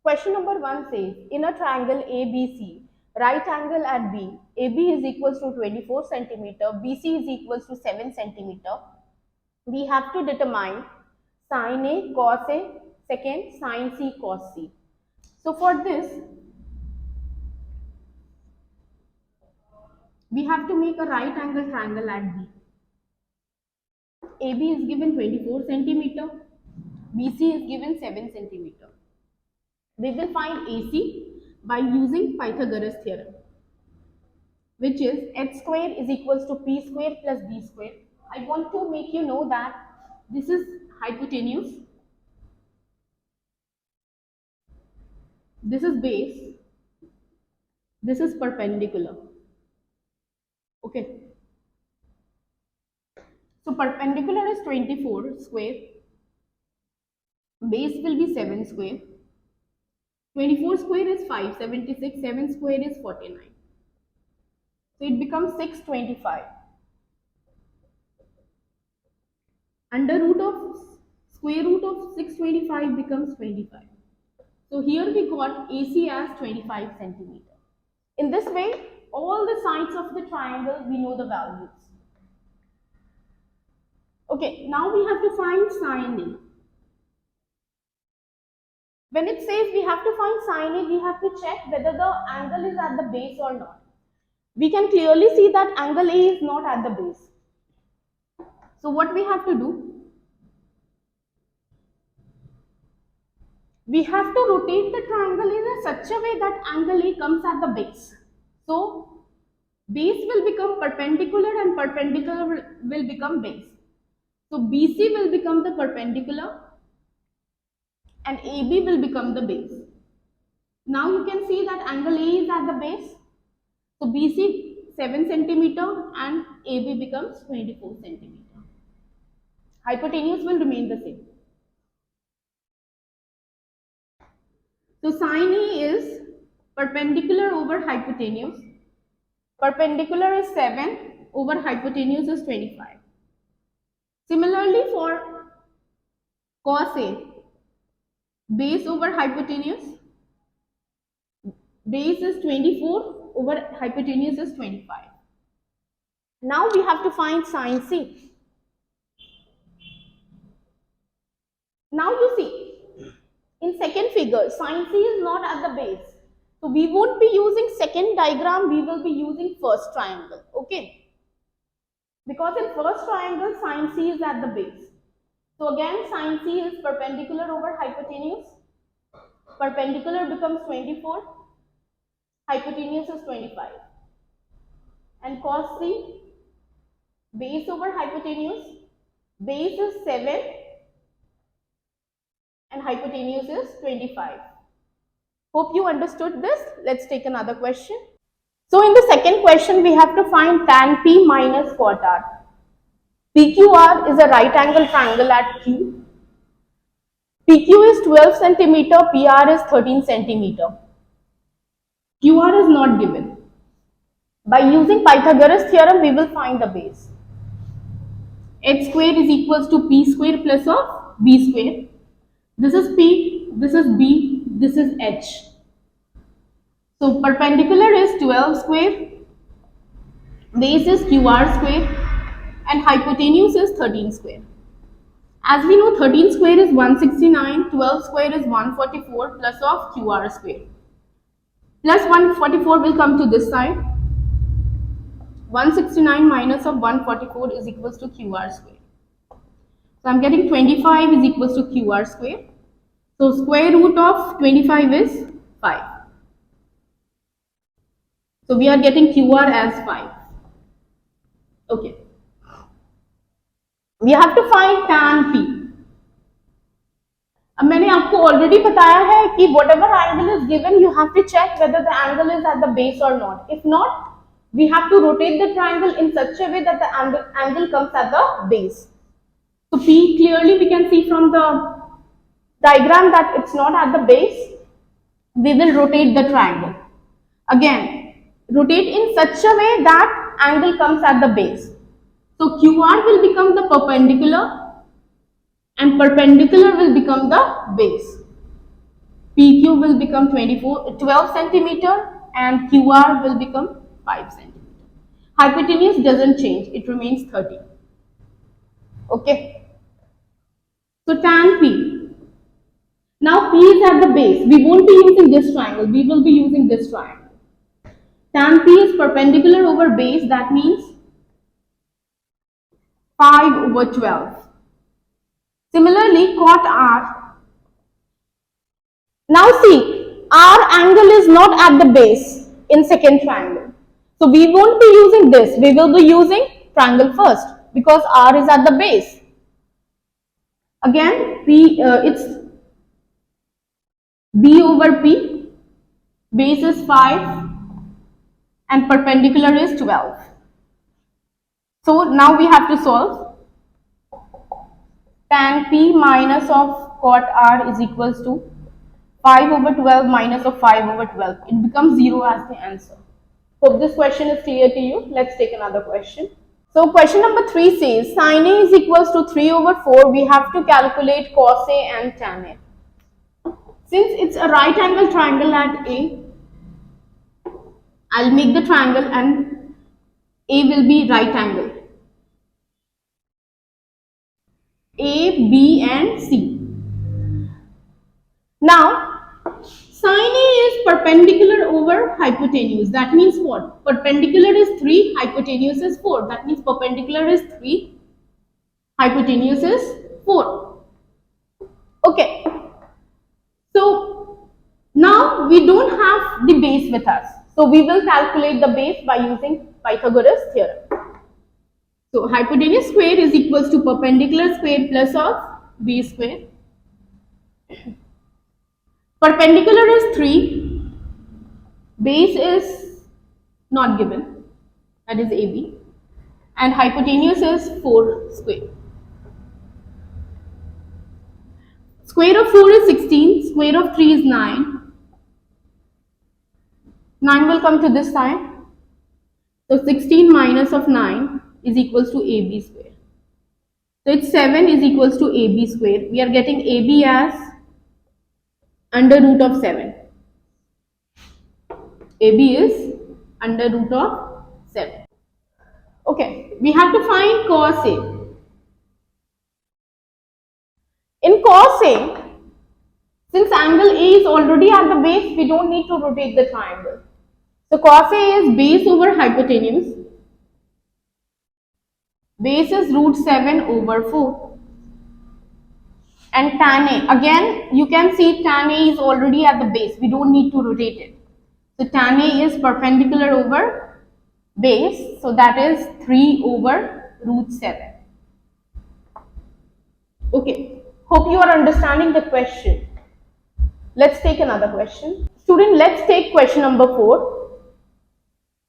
Question number 1 says, in a triangle ABC, right angle at B, AB is equals to 24 centimeter, BC is equals to 7 centimeter. We have to determine sin A cos A, second sin C cos C. So for this, we have to make a right angle triangle at B. AB is given 24 centimeter, BC is given 7 centimeter. We will find AC by using Pythagoras theorem, which is h square is equals to p square plus b square. I want to make you know that this is hypotenuse, this is base, this is perpendicular. Okay. So perpendicular is 24 square, base will be 7 square, 24 square is 576, 7 square is 49. So it becomes 625. Under root of square root of 625 becomes 25. So here we got AC as 25 centimeter. In this way, all the sides of the triangle we know the values. Okay, now we have to find sin A. When it says we have to find sin A, we have to check whether the angle is at the base or not. We can clearly see that angle A is not at the base. So what we have to do? We have to rotate the triangle in such a way that angle A comes at the base. So base will become perpendicular and perpendicular will become base. So BC will become the perpendicular and AB will become the base. Now you can see that angle A is at the base. So BC 7 centimeter and AB becomes 24 centimeter. Hypotenuse will remain the same. So sin A is perpendicular over hypotenuse. Perpendicular is 7 over hypotenuse is 25. Similarly for cos A, base over hypotenuse, base is 24 over hypotenuse is 25. Now we have to find sin C. Now you see, in second figure, sin C is not at the base. So we won't be using second diagram, we will be using first triangle, okay? Because in first triangle, sin C is at the base. So again, sin C is perpendicular over hypotenuse. Perpendicular becomes 24, hypotenuse is 25. And cos C, base over hypotenuse, base is 7 and hypotenuse is 25. Hope you understood this. Let's take another question. So in the second question, we have to find tan P minus cot R. PQR is a right angle triangle at Q. PQ is 12 centimeter, PR is 13 centimeter. QR is not given. By using Pythagoras theorem, we will find the base. H square is equals to P square plus of B square. This is P, this is B, this is H. So perpendicular is 12 square, base is QR square and hypotenuse is 13 square. As we know, 13 square is 169, 12 square is 144 plus of QR square. Plus 144 will come to this side. 169 minus of 144 is equals to QR square. So I am getting 25 is equals to QR square. So square root of 25 is 5. So we are getting QR as 5. Okay. We have to find tan P. अब मैंने आपको already बताया है कि whatever angle is given, you have to check whether the angle is at the base or not. If not, we have to rotate the triangle in such a way that the angle comes at the base. So P, clearly we can see from the diagram that it's not at the base. We will rotate the triangle. Again, rotate in such a way that angle comes at the base. So QR will become the perpendicular and perpendicular will become the base. PQ will become 12 centimeter and QR will become 5 centimeter. Hypotenuse doesn't change, it remains 30. Okay. So tan P. Now P is at the base. We won't be using this triangle, we will be using this triangle. Tan P is perpendicular over base, that means 5/12. Similarly, cot R. Now see, our angle is not at the base in second triangle. So we won't be using this, we will be using triangle first because R is at the base. Again, it's B over P, base is 5 and perpendicular is 12. So now we have to solve. Tan P minus of cot R is equals to 5/12 minus of 5/12. It becomes 0 as the answer. Hope this question is clear to you. Let's take another question. So question number 3 says sin A is equals to 3/4. We have to calculate cos A and tan A. Since it's a right angle triangle at A, I'll make the triangle and A will be right angle. A, B and C. Now, sin A is perpendicular over hypotenuse. That means what? Perpendicular is 3, hypotenuse is 4. That means perpendicular is 3, hypotenuse is 4. Okay. So, now we don't have the base with us. So, we will calculate the base by using Pythagoras theorem. So, hypotenuse square is equals to perpendicular square plus of base square. Perpendicular is 3, base is not given, that is AB, and hypotenuse is 4 square. Square of 4 is 16, square of 3 is 9. 9 will come to this side. So 16 minus of 9 is equals to AB square. So it's 7 is equals to AB square. We are getting AB as under root of 7. AB is under root of 7. Okay, we have to find cos A. In cos A, since angle A is already at the base, we don't need to rotate the triangle. So cos A is base over hypotenuse. Base is root 7/4. And tan A, again you can see tan A is already at the base, we don't need to rotate it. So tan A is perpendicular over base, so that is 3/root 7. Okay, hope you are understanding the question. Let's take another question. Student, let's take question number 4.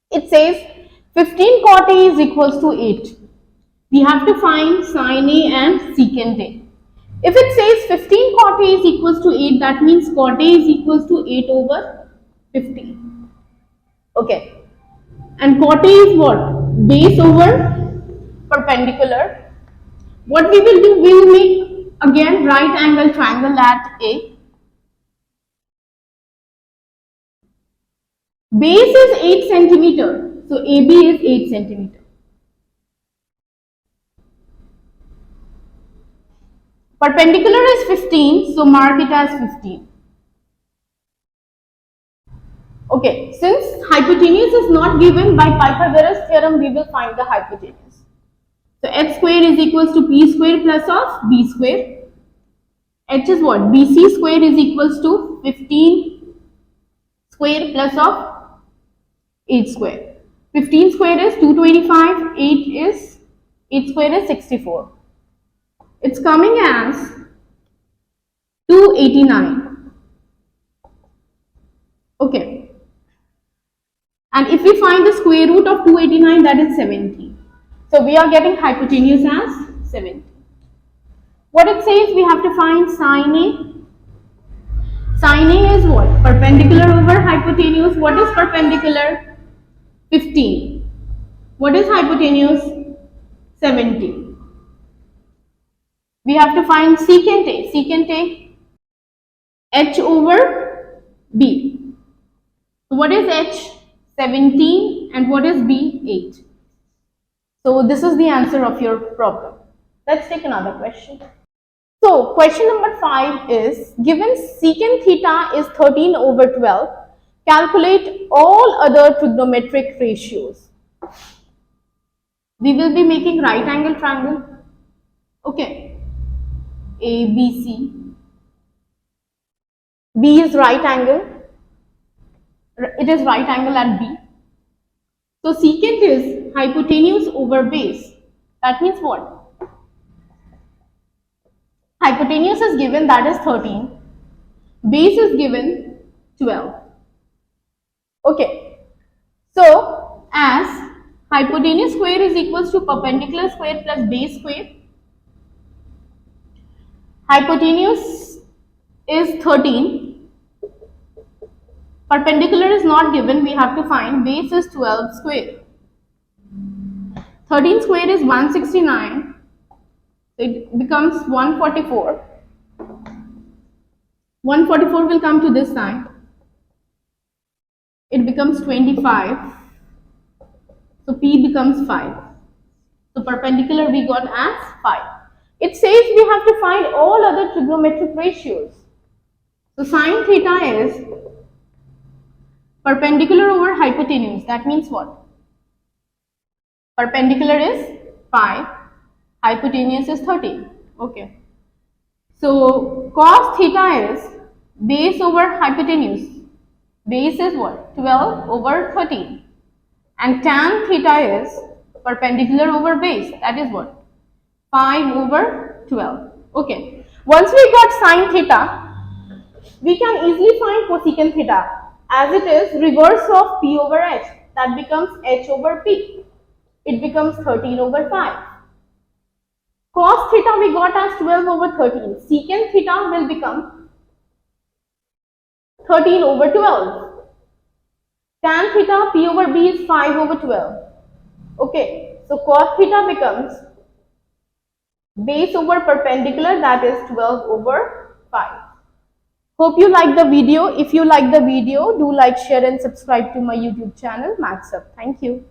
It says 15 cot A is equals to 8. We have to find sin A and secant A. If it says 15 cot A is equals to 8, that means cot A is equals to 8/15. Okay. And cot A is what? Base over perpendicular. What we will do, we will make again right angle triangle at A. Base is 8 centimeter. So AB is 8 centimeter. Perpendicular is 15, so mark it as 15. Okay, since hypotenuse is not given by Pythagoras theorem, we will find the hypotenuse. So h square is equals to p square plus of b square. H is what? BC square is equals to 15 square plus of 8 square. 15 square is 225, 8 square is 64. It's coming as 289. Okay. And if we find the square root of 289, that is 70. So we are getting hypotenuse as 70. What it says, we have to find sin A. Sin A is what? Perpendicular over hypotenuse. What is perpendicular? 15. What is hypotenuse? 70. We have to find secant A. Secant A, h over B. What is H? 17 and what is B? 8. So this is the answer of your problem. Let's take another question. So question number 5 is given secant theta is 13 over 12. Calculate all other trigonometric ratios. We will be making right angle triangle. Okay. A, B, C. B is right angle. It is right angle at B. So secant is hypotenuse over base. That means what? Hypotenuse is given, that is 13. Base is given 12. Okay. So as hypotenuse square is equals to perpendicular square plus base square. Hypotenuse is 13. Perpendicular is not given, we have to find. Base is 12 square. 13 square is 169. It becomes 144. 144 will come to this side. It becomes 25. So P becomes 5. So perpendicular we got as 5. It says we have to find all other trigonometric ratios. So sine theta is perpendicular over hypotenuse. That means what? Perpendicular is 5. Hypotenuse is 13. Okay. So cos theta is base over hypotenuse. Base is what? 12 over 13. And tan theta is perpendicular over base. That is what? 5 over 12. Okay. Once we got sine theta, we can easily find cosecant theta as it is reverse of P over H. That becomes H over P. It becomes 13 over 5. Cos theta we got as 12 over 13. Secant theta will become 13 over 12. Tan theta P over B is 5 over 12. Okay, so cos theta becomes base over perpendicular, that is 12 over 5. Hope you like the video. If you like the video, do like, share and subscribe to my YouTube channel, Maths Up. Thank you.